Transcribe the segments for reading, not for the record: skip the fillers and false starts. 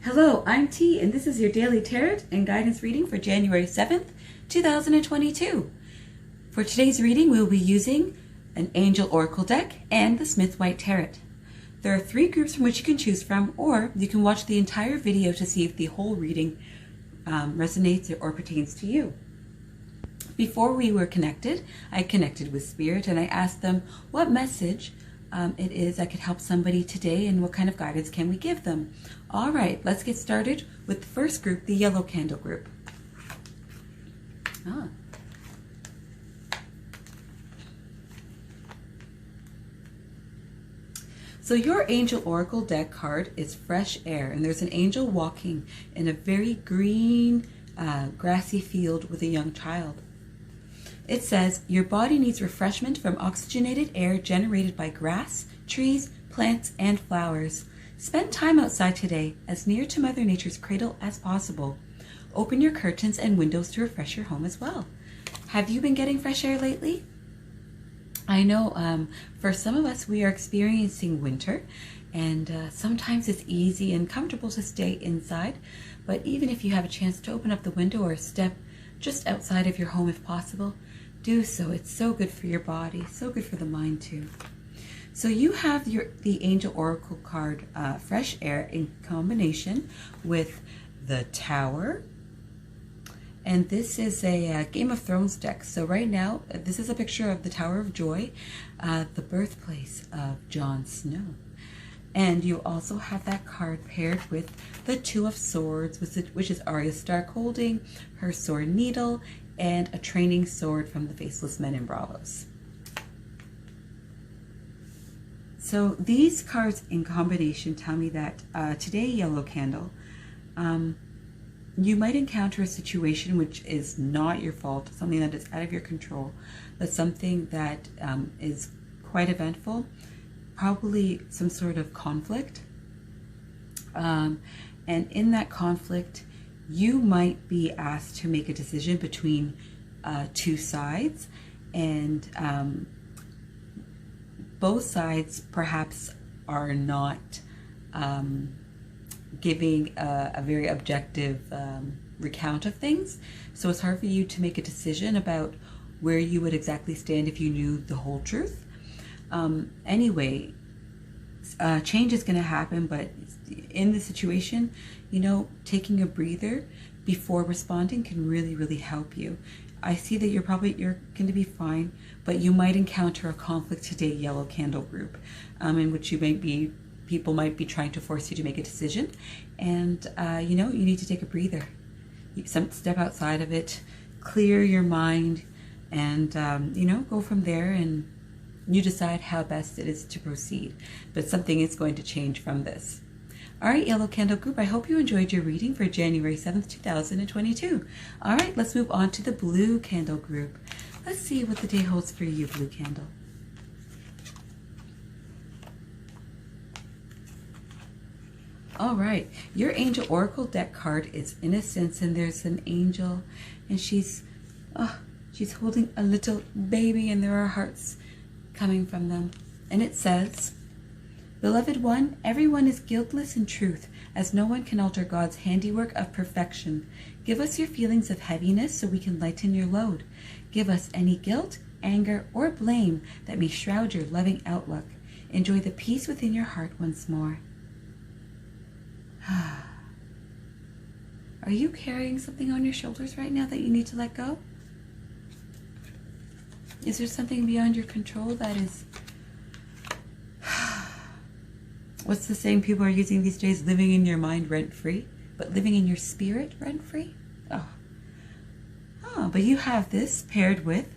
Hello, I'm T, and this is your daily tarot and guidance reading for January 7th, 2022. For today's reading, we'll be using an Angel Oracle deck and the Smith-White Tarot. There are 3 groups from which you can choose from, or you can watch the entire video to see if the whole reading resonates or pertains to you. Before we were connected, I connected with Spirit and I asked them what message it is that could help somebody today and what kind of guidance can we give them. All right, let's get started with the first group, the yellow candle group. So your Angel Oracle deck card is Fresh Air, and there's an angel walking in a very green, grassy field with a young child. It says, your body needs refreshment from oxygenated air generated by grass, trees, plants, and flowers. Spend time outside today, as near to Mother Nature's cradle as possible. Open your curtains and windows to refresh your home as well. Have you been getting fresh air lately? I know for some of us, we are experiencing winter, and sometimes it's easy and comfortable to stay inside. But even if you have a chance to open up the window or step just outside of your home if possible, do so. It's so good for your body, so good for the mind too. So you have the Angel Oracle card, Fresh Air, in combination with the Tower. And this is a Game of Thrones deck. So right now, this is a picture of the Tower of Joy, the birthplace of Jon Snow. And you also have that card paired with the Two of Swords, which is Arya Stark holding her sword needle and a training sword from the Faceless Men in Bravos. So these cards in combination tell me that today, Yellow Candle, you might encounter a situation which is not your fault, something that is out of your control, but something that is quite eventful, probably some sort of conflict. And in that conflict, you might be asked to make a decision between 2 sides, and both sides perhaps are not giving a very objective recount of things. So it's hard for you to make a decision about where you would exactly stand if you knew the whole truth. Anyway, change is going to happen, but in the situation, you know, taking a breather before responding can really, really help you. I see that you're going to be fine, but you might encounter a conflict today, Yellow Candle group, in which people might be trying to force you to make a decision, and you know, you need to take a breather. Step outside of it, clear your mind, and you know, go from there, and you decide how best it is to proceed. But something is going to change from this. All right, Yellow Candle group, I hope you enjoyed your reading for January 7th, 2022. All right, let's move on to the Blue Candle group. Let's see what the day holds for you, Blue Candle. All right, your Angel Oracle deck card is Innocence, and there's an angel, and she's holding a little baby, and there are hearts coming from them. And it says, Beloved one, everyone is guiltless in truth, as no one can alter God's handiwork of perfection. Give us your feelings of heaviness so we can lighten your load. Give us any guilt, anger, or blame that may shroud your loving outlook. Enjoy the peace within your heart once more. Are you carrying something on your shoulders right now that you need to let go? Is there something beyond your control that is, what's the saying people are using these days, living in your mind rent-free, but living in your spirit rent-free? But you have this paired with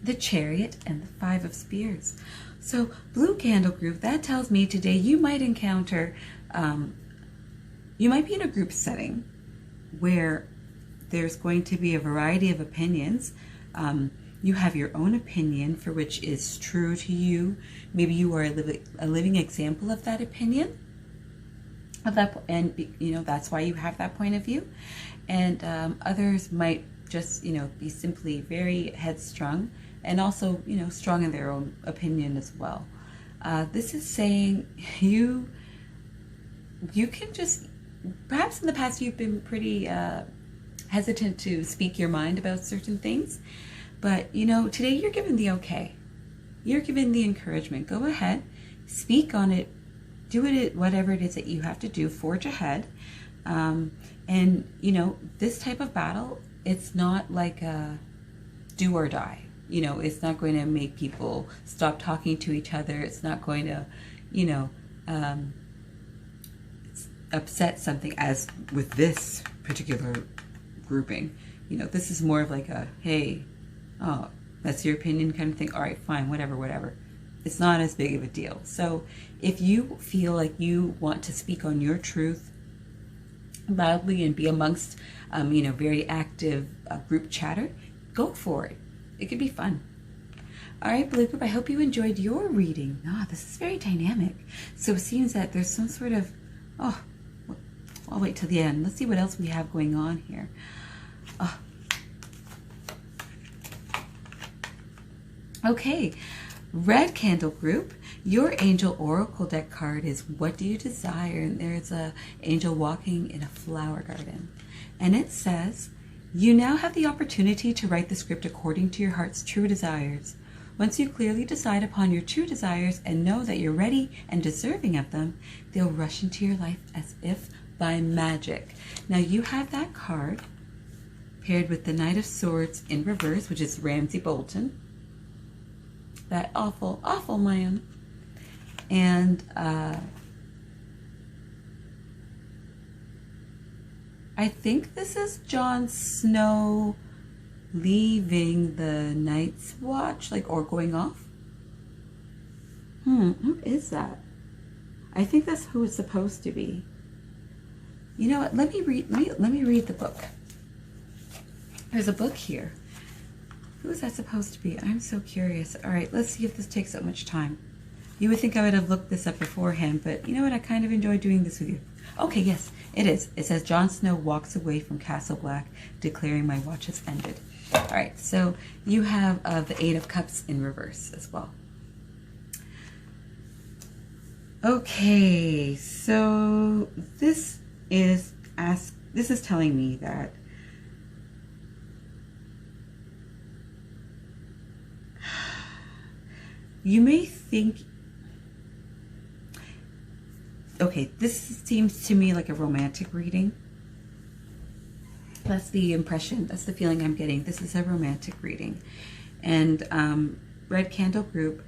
the Chariot and the 5 of Spears. So Blue Candle group, that tells me today you might encounter, you might be in a group setting where there's going to be a variety of opinions. You have your own opinion for which is true to you. Maybe you are a living example of that opinion, and you know, that's why you have that point of view. And others might just, you know, be simply very headstrong and also, you know, strong in their own opinion as well. This is saying you can just perhaps in the past you've been pretty hesitant to speak your mind about certain things, but today you're given the okay. You're given the encouragement. Go ahead, speak on it, do it, whatever it is that you have to do, forge ahead. And this type of battle, it's not like a do or die. It's not going to make people stop talking to each other. It's not going to, upset something, as with this particular grouping. This is more of like a, hey, oh, that's your opinion kind of thing. All right, fine, whatever. It's not as big of a deal. So if you feel like you want to speak on your truth loudly and be amongst, very active group chatter, go for it. It could be fun. All right, Blue Group, I hope you enjoyed your reading. This is very dynamic. So it seems that there's some sort of, I'll wait till the end. Let's see what else we have going on here. Okay, Red Candle Group, your Angel Oracle deck card is What Do You Desire? And there's a angel walking in a flower garden. And it says, you now have the opportunity to write the script according to your heart's true desires. Once you clearly decide upon your true desires and know that you're ready and deserving of them, they'll rush into your life as if by magic. Now you have that card paired with the Knight of Swords in reverse, which is Ramsay Bolton. That awful, awful man. And I think this is Jon Snow leaving the Night's Watch, or going off. Who is that? I think that's who it's supposed to be. You know what? Let me read the book. There's a book here. Who is that supposed to be? I'm so curious. All right, let's see if this takes up much time. You would think I would have looked this up beforehand, but you know what? I kind of enjoy doing this with you. Okay, yes, it is. It says, Jon Snow walks away from Castle Black, declaring my watch has ended. All right, so you have the Eight of Cups in reverse as well. Okay, so this is telling me that you may think, okay, this seems to me like a romantic reading. That's the impression, that's the feeling I'm getting. This is a romantic reading. And Red Candle Group,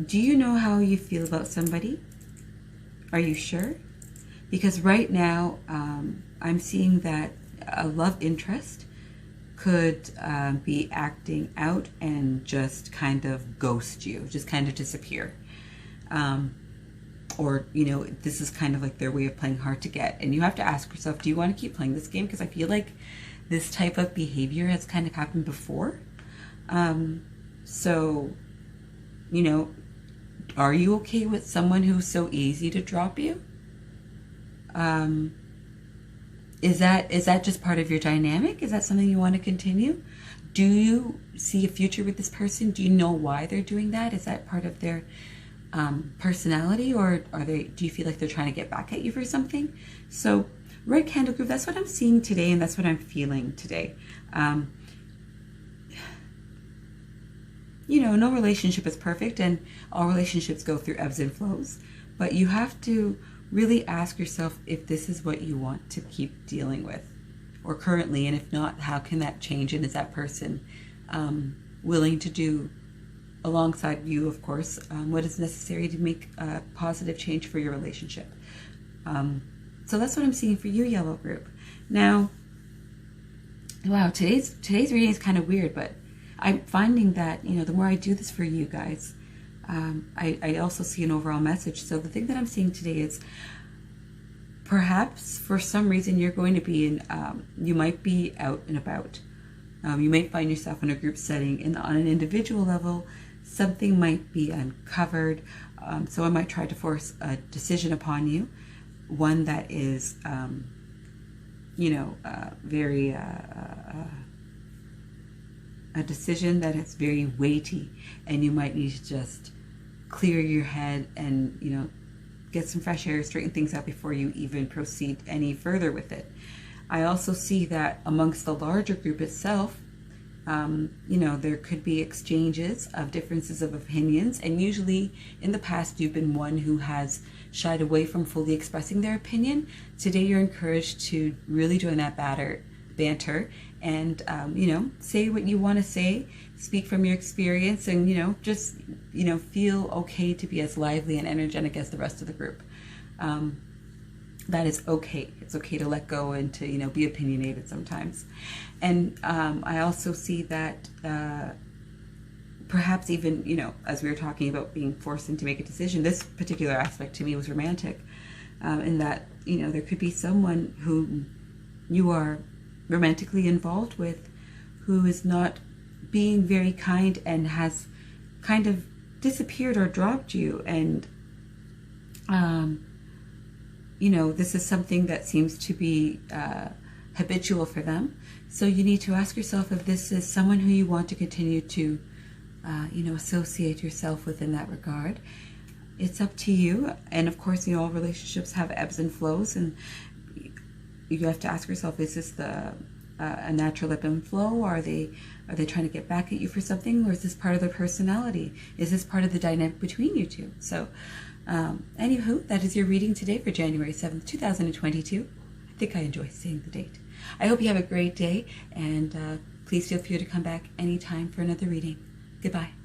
do you know how you feel about somebody? Are you sure? Because right now, I'm seeing that a love interest could be acting out and just kind of ghost you, just kind of disappear. Or, this is kind of like their way of playing hard to get. And you have to ask yourself, do you want to keep playing this game? Because I feel like this type of behavior has kind of happened before. So, are you okay with someone who's so easy to drop you? Is that just part of your dynamic? Is that something you want to continue? Do you see a future with this person? Do you know why they're doing that? Is that part of their personality, or do you feel like they're trying to get back at you for something? So Red Candle Group, that's what I'm seeing today, and that's what I'm feeling today. No relationship is perfect, and all relationships go through ebbs and flows, but you have to really ask yourself if this is what you want to keep dealing with, or currently, and if not, how can that change, and is that person willing to do, alongside you, of course, what is necessary to make a positive change for your relationship. So that's what I'm seeing for you, Yellow Group. Now, wow, today's reading is kind of weird, but I'm finding that, the more I do this for you guys, I also see an overall message. So the thing that I'm seeing today is, perhaps for some reason you're going to be you might be out and about. You might find yourself in a group setting, and on an individual level, something might be uncovered. Someone might try to force a decision upon you, one that is, very, a decision that is very weighty, and you might need to just clear your head and, get some fresh air, straighten things out before you even proceed any further with it. I also see that amongst the larger group itself, there could be exchanges of differences of opinions, and usually in the past you've been one who has shied away from fully expressing their opinion. Today you're encouraged to really join that banter and say what you want to say, speak from your experience, and just feel okay to be as lively and energetic as the rest of the group. That is okay. It's okay to let go and to be opinionated sometimes. And I also see that perhaps even as we were talking about being forced into make a decision, this particular aspect to me was romantic, in that there could be someone who you are romantically involved with who is not being very kind and has kind of disappeared or dropped you, and this is something that seems to be habitual for them. So you need to ask yourself if this is someone who you want to continue to associate yourself with in that regard. It's up to you. And of course, all relationships have ebbs and flows, and you have to ask yourself, is this a natural ebb and flow? Are they trying to get back at you for something, or is this part of their personality? Is this part of the dynamic between you two? So anywho, that is your reading today for January 7th, 2022. I think I enjoy saying the date. I hope you have a great day, and please feel free to come back anytime for another reading. Goodbye.